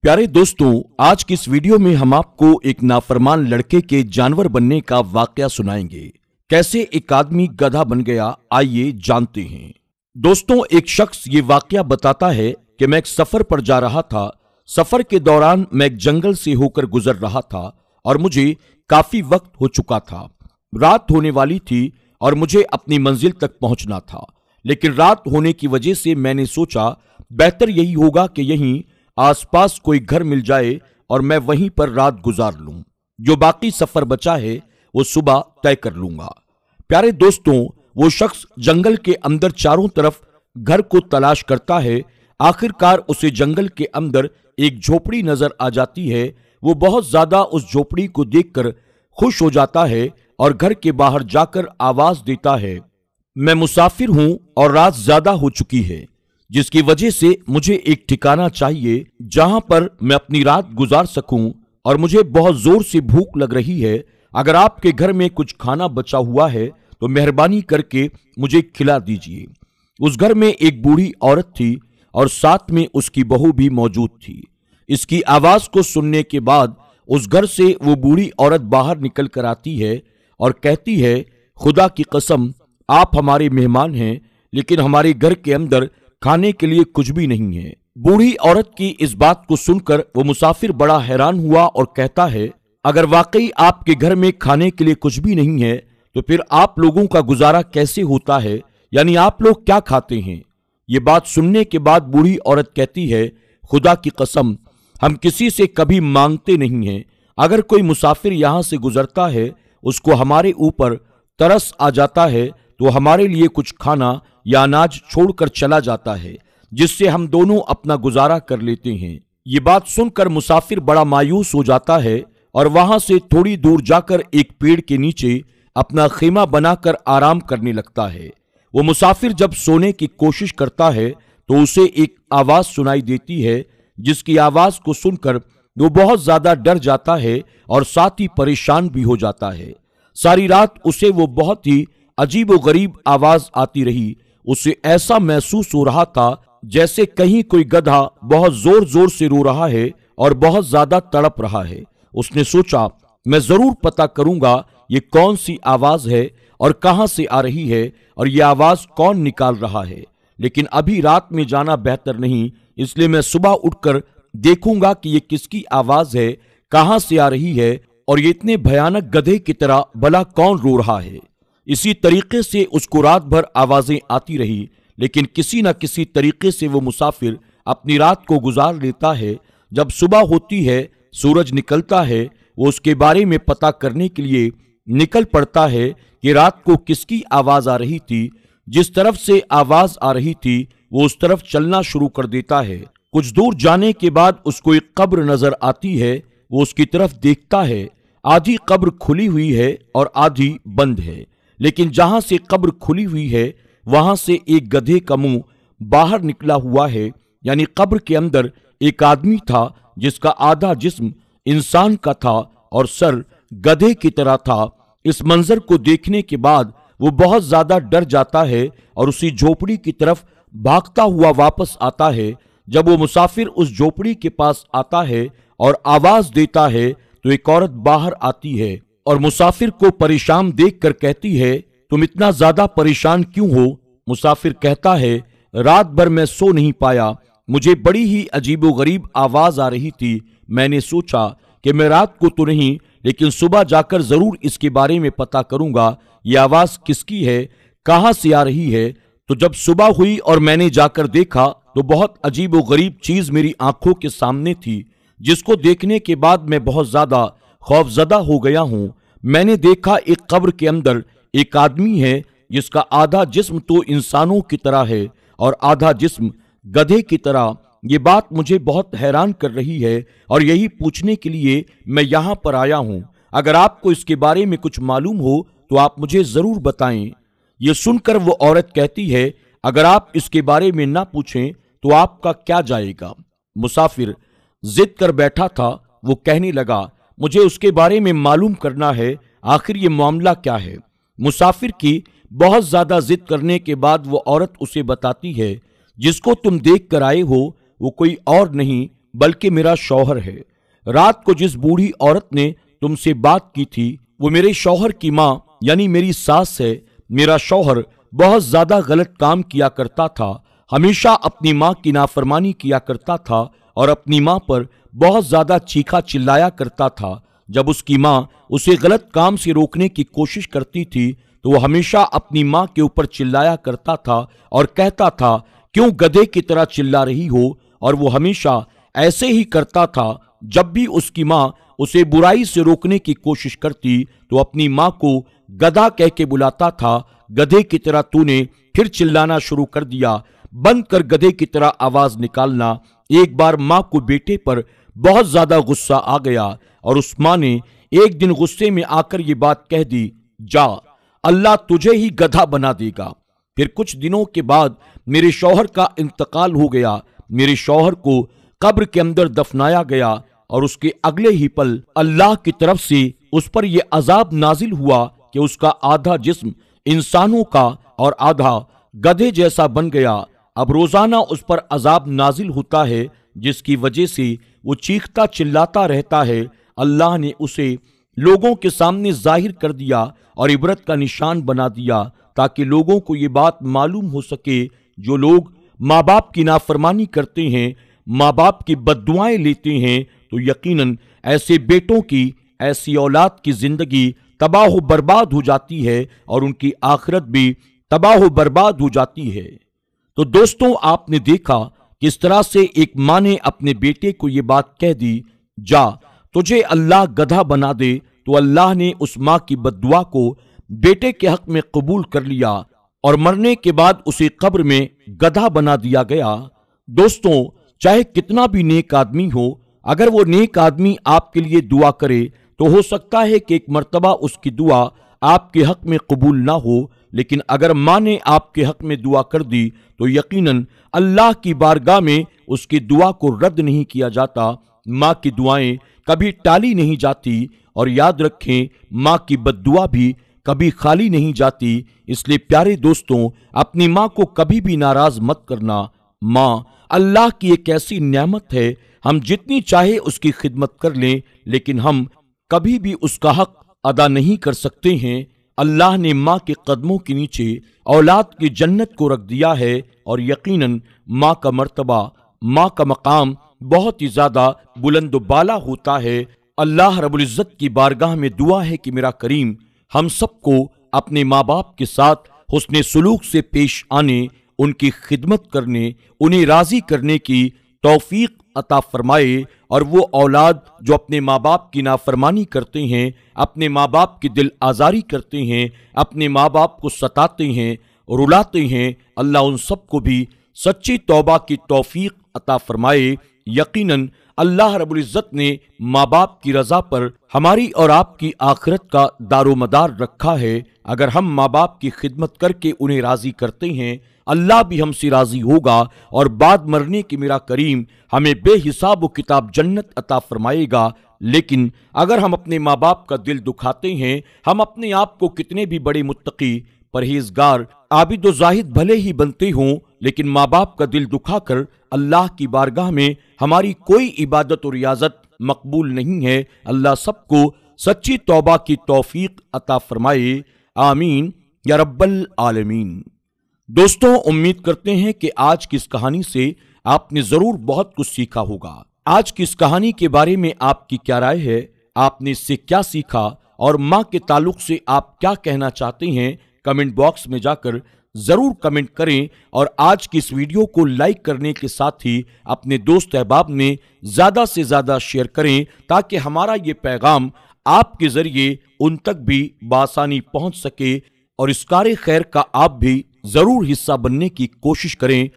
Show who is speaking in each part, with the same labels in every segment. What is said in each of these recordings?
Speaker 1: प्यारे दोस्तों, आज की इस वीडियो में हम आपको एक नाफरमान लड़के के जानवर बनने का वाकया सुनाएंगे। कैसे एक आदमी गधा बन गया, आइए जानते हैं। दोस्तों, एक शख्स ये वाकया बताता है कि मैं एक सफर पर जा रहा था। सफर के दौरान मैं एक जंगल से होकर गुजर रहा था और मुझे काफी वक्त हो चुका था। रात होने वाली थी और मुझे अपनी मंजिल तक पहुंचना था, लेकिन रात होने की वजह से मैंने सोचा बेहतर यही होगा कि यहीं आसपास कोई घर मिल जाए और मैं वहीं पर रात गुजार लूं। जो बाकी सफर बचा है वो सुबह तय कर लूंगा। प्यारे दोस्तों, वो शख्स जंगल के अंदर चारों तरफ घर को तलाश करता है। आखिरकार उसे जंगल के अंदर एक झोपड़ी नजर आ जाती है। वो बहुत ज्यादा उस झोपड़ी को देखकर खुश हो जाता है और घर के बाहर जाकर आवाज देता है, मैं मुसाफिर हूं और रात ज्यादा हो चुकी है, जिसकी वजह से मुझे एक ठिकाना चाहिए जहां पर मैं अपनी रात गुजार सकूं और मुझे बहुत जोर से भूख लग रही है। अगर आपके घर में कुछ खाना बचा हुआ है तो मेहरबानी करके मुझे खिला दीजिए। उस घर में एक बूढ़ी औरत थी और साथ में उसकी बहू भी मौजूद थी। इसकी आवाज को सुनने के बाद उस घर से वो बूढ़ी औरत बाहर निकल कर आती है और कहती है, खुदा की कसम, आप हमारे मेहमान हैं, लेकिन हमारे घर के अंदर खाने के लिए कुछ भी नहीं है। बूढ़ी औरत की इस बात को सुनकर वो मुसाफिर बड़ा हैरान हुआ और कहता है, अगर वाकई आपके घर में खाने के लिए कुछ भी नहीं है तो फिर आप लोगों का गुजारा कैसे होता है, यानी आप लोग क्या खाते हैं? ये बात सुनने के बाद बूढ़ी औरत कहती है, खुदा की कसम, हम किसी से कभी मांगते नहीं हैं। अगर कोई मुसाफिर यहाँ से गुजरता है, उसको हमारे ऊपर तरस आ जाता है तो हमारे लिए कुछ खाना या अनाज छोड़कर चला जाता है, जिससे हम दोनों अपना गुजारा कर लेते हैं। ये बात सुनकर मुसाफिर बड़ा मायूस हो जाता है और वहां से थोड़ी दूर जाकर एक पेड़ के नीचे अपना खेमा बनाकर आराम करने लगता है। वो मुसाफिर जब सोने की कोशिश करता है तो उसे एक आवाज सुनाई देती है, जिसकी आवाज को सुनकर वो बहुत ज्यादा डर जाता है और साथ ही परेशान भी हो जाता है। सारी रात उसे वो बहुत ही अजीब व गरीब आवाज आती रही। उसे ऐसा महसूस हो रहा था जैसे कहीं कोई गधा बहुत जोर जोर से रो रहा है और बहुत ज्यादा तड़प रहा है। उसने सोचा, मैं जरूर पता करूंगा ये कौन सी आवाज है और कहां से आ रही है और ये आवाज कौन निकाल रहा है। लेकिन अभी रात में जाना बेहतर नहीं, इसलिए मैं सुबह उठकर देखूंगा कि ये किसकी आवाज है, कहां से आ रही है और ये इतने भयानक गधे की तरह भला कौन रो रहा है। इसी तरीके से उसको रात भर आवाजें आती रही, लेकिन किसी न किसी तरीके से वो मुसाफिर अपनी रात को गुजार लेता है। जब सुबह होती है, सूरज निकलता है, वो उसके बारे में पता करने के लिए निकल पड़ता है कि रात को किसकी आवाज आ रही थी। जिस तरफ से आवाज आ रही थी वो उस तरफ चलना शुरू कर देता है। कुछ दूर जाने के बाद उसको एक कब्र नजर आती है। वो उसकी तरफ देखता है। आधी कब्र खुली हुई है और आधी बंद है, लेकिन जहां से कब्र खुली हुई है वहां से एक गधे का मुंह बाहर निकला हुआ है। यानी कब्र के अंदर एक आदमी था जिसका आधा जिस्म इंसान का था और सर गधे की तरह था। इस मंजर को देखने के बाद वो बहुत ज्यादा डर जाता है और उसी झोपड़ी की तरफ भागता हुआ वापस आता है। जब वो मुसाफिर उस झोपड़ी के पास आता है और आवाज देता है तो एक औरत बाहर आती है और मुसाफिर को परेशान देखकर कहती है, तुम इतना ज्यादा परेशान क्यों हो? मुसाफिर कहता है, रात भर मैं सो नहीं पाया, मुझे बड़ी ही अजीबोगरीब आवाज आ रही थी। मैंने सोचा कि मैं रात को तो नहीं, लेकिन सुबह जाकर जरूर इसके बारे में पता करूंगा ये आवाज किसकी है, कहां से आ रही है। तो जब सुबह हुई और मैंने जाकर देखा तो बहुत अजीबोगरीब चीज मेरी आंखों के सामने थी, जिसको देखने के बाद मैं बहुत ज्यादा खौफजदा हो गया हूं। मैंने देखा एक कब्र के अंदर एक आदमी है जिसका आधा जिस्म तो इंसानों की तरह है और आधा जिस्म गधे की तरह। ये बात मुझे बहुत हैरान कर रही है और यही पूछने के लिए मैं यहाँ पर आया हूँ। अगर आपको इसके बारे में कुछ मालूम हो तो आप मुझे जरूर बताएं। ये सुनकर वो औरत कहती है, अगर आप इसके बारे में ना पूछें तो आपका क्या जाएगा। मुसाफिर जिद कर बैठा था। वो कहने लगा, मुझे उसके बारे में मालूम करना है, आखिर ये मामला क्या है। मुसाफिर की बहुत ज्यादा जिद करने के बाद वो औरत उसे बताती है, जिसको तुम देख कर आए हो वो कोई और नहीं बल्कि मेरा शौहर है। रात को जिस बूढ़ी औरत ने तुमसे बात की थी वो मेरे शौहर की माँ यानी मेरी सास है। मेरा शौहर बहुत ज्यादा गलत काम किया करता था, हमेशा अपनी माँ की नाफरमानी किया करता था और अपनी माँ पर बहुत ज्यादा चीखा चिल्लाया करता था। जब उसकी माँ उसे गलत काम से रोकने की कोशिश करती थी तो वो हमेशा अपनी माँ के ऊपर चिल्लाया करता था और कहता था, क्यों गधे की तरह चिल्ला रही हो। और वो हमेशा ऐसे ही करता था। जब भी उसकी माँ उसे बुराई से रोकने की कोशिश करती तो अपनी माँ को गधा कह के बुलाता था। गधे की तरह तूने फिर चिल्लाना शुरू कर दिया, बंद कर गधे की तरह आवाज निकालना। एक बार माँ को बेटे पर बहुत ज्यादा गुस्सा आ गया और उस माँ ने एक दिन गुस्से में आकर ये बात कह दी, जा अल्लाह तुझे ही गधा बना देगा। फिर कुछ दिनों के बाद मेरे शौहर का इंतकाल हो गया। मेरे शौहर को कब्र के अंदर दफनाया गया और उसके अगले ही पल अल्लाह की तरफ से उस पर यह अजाब नाजिल हुआ कि उसका आधा जिस्म इंसानों का और आधा गधे जैसा बन गया। अब रोजाना उस पर अजाब नाजिल होता है जिसकी वजह से वो चीखता चिल्लाता रहता है। अल्लाह ने उसे लोगों के सामने जाहिर कर दिया और इबरत का निशान बना दिया ताकि लोगों को ये बात मालूम हो सके, जो लोग माँ बाप की नाफरमानी करते हैं, माँ बाप की बद्दुआएं लेते हैं, तो यकीनन ऐसे बेटों की, ऐसी औलाद की जिंदगी तबाह बर्बाद हो जाती है और उनकी आखिरत भी तबाह बर्बाद हो जाती है। तो दोस्तों, आपने देखा किस तरह से एक माँ ने अपने बेटे को ये बात कह दी, जा तुझे अल्लाह गधा बना दे, तो अल्लाह ने उस माँ की बद्दुआ को बेटे के हक में कबूल कर लिया और मरने के बाद उसे कब्र में गधा बना दिया गया। दोस्तों, चाहे कितना भी नेक आदमी हो, अगर वो नेक आदमी आपके लिए दुआ करे तो हो सकता है कि एक मर्तबा उसकी दुआ आपके हक में कबूल ना हो, लेकिन अगर माँ ने आपके हक में दुआ कर दी तो यकीनन अल्लाह की बारगाह में उसकी दुआ को रद्द नहीं किया जाता। माँ की दुआएं कभी टाली नहीं जाती और याद रखें, माँ की बद्दुआ भी कभी खाली नहीं जाती। इसलिए प्यारे दोस्तों, अपनी माँ को कभी भी नाराज मत करना। माँ अल्लाह की एक ऐसी नेमत है, हम जितनी चाहे उसकी खिदमत कर लें लेकिन हम कभी भी उसका हक अदा नहीं कर सकते हैं। अल्लाह ने माँ के कदमों के नीचे औलाद की जन्नत को रख दिया है और यकीनन माँ का मर्तबा, माँ का मकाम बहुत ही ज्यादा बुलंद बाला होता है। अल्लाह रब्बुल इज्जत की बारगाह में दुआ है कि मेरा करीम हम सबको अपने माँ बाप के साथ हुस्ने सुलूक से पेश आने, उनकी खिदमत करने, उन्हें राजी करने की तौफीक अता फरमाए और वो औलाद जो अपने माँ बाप की नाफरमानी करते हैं, अपने माँ बाप की दिल आज़ारी करते हैं, अपने माँ बाप को सताते हैं, रुलाते हैं, अल्लाह उन सबको भी सच्ची तौबा की तौफीक अता फरमाए। यकीनन अल्लाह रब्बुल इज्जत ने माँ बाप की रजा पर हमारी और आपकी आखिरत का दारोमदार रखा है। अगर हम माँ बाप की खिदमत करके उन्हें राजी करते हैं, अल्लाह भी हमसे राजी होगा और बाद मरने की मेरा करीम हमें बेहिसाब किताब जन्नत अता फरमाएगा। लेकिन अगर हम अपने माँ बाप का दिल दुखाते हैं, हम अपने आप को कितने भी बड़े मुत्तकी, परहेजगार, आबिद व जाहिद भले ही बनते हों, लेकिन माँ बाप का दिल दुखाकर अल्लाह की बारगाह में हमारी कोई इबादत और रियाजत मकबूल नहीं है। अल्लाह सबको सच्ची तौबा की तौफीक अता फरमाए, आमीन या रब्बल आलमीन। दोस्तों, उम्मीद करते हैं कि आज की इस कहानी से आपने जरूर बहुत कुछ सीखा होगा। आज की इस कहानी के बारे में आपकी क्या राय है? आपने इससे क्या सीखा और माँ के ताल्लुक से आप क्या कहना चाहते हैं? कमेंट बॉक्स में जाकर जरूर कमेंट करें और आज की इस वीडियो को लाइक करने के साथ ही अपने दोस्त अहबाब में ज्यादा से ज्यादा शेयर करें ताकि हमारा ये पैगाम आपके जरिए उन तक भी बासानी पहुंच सके और इस कार्य खैर का आप भी जरूर हिस्सा बनने की कोशिश करें।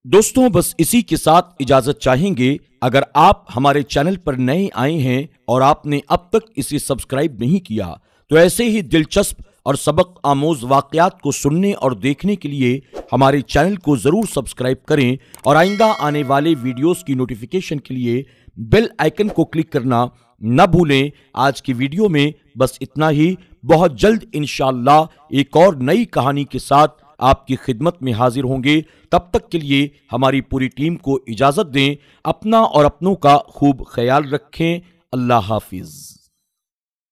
Speaker 1: दोस्तों, बस इसी के साथ इजाजत चाहेंगे। अगर आप हमारे चैनल पर नए आए हैं और आपने अब तक इसे सब्सक्राइब नहीं किया तो ऐसे ही दिलचस्प और सबक आमोज वाकयात को सुनने और देखने के लिए हमारे चैनल को जरूर सब्सक्राइब करें और आइंदा आने वाले वीडियोस की नोटिफिकेशन के लिए बेल आइकन को क्लिक करना न भूलें। आज की वीडियो में बस इतना ही। बहुत जल्द इंशाअल्लाह एक और नई कहानी के साथ آپ کی خدمت میں حاضر ہوں گے۔ تب تک کے لیے ہماری پوری ٹیم کو اجازت دیں۔ اپنا اور اپنوں کا خوب خیال رکھیں۔ اللہ حافظ۔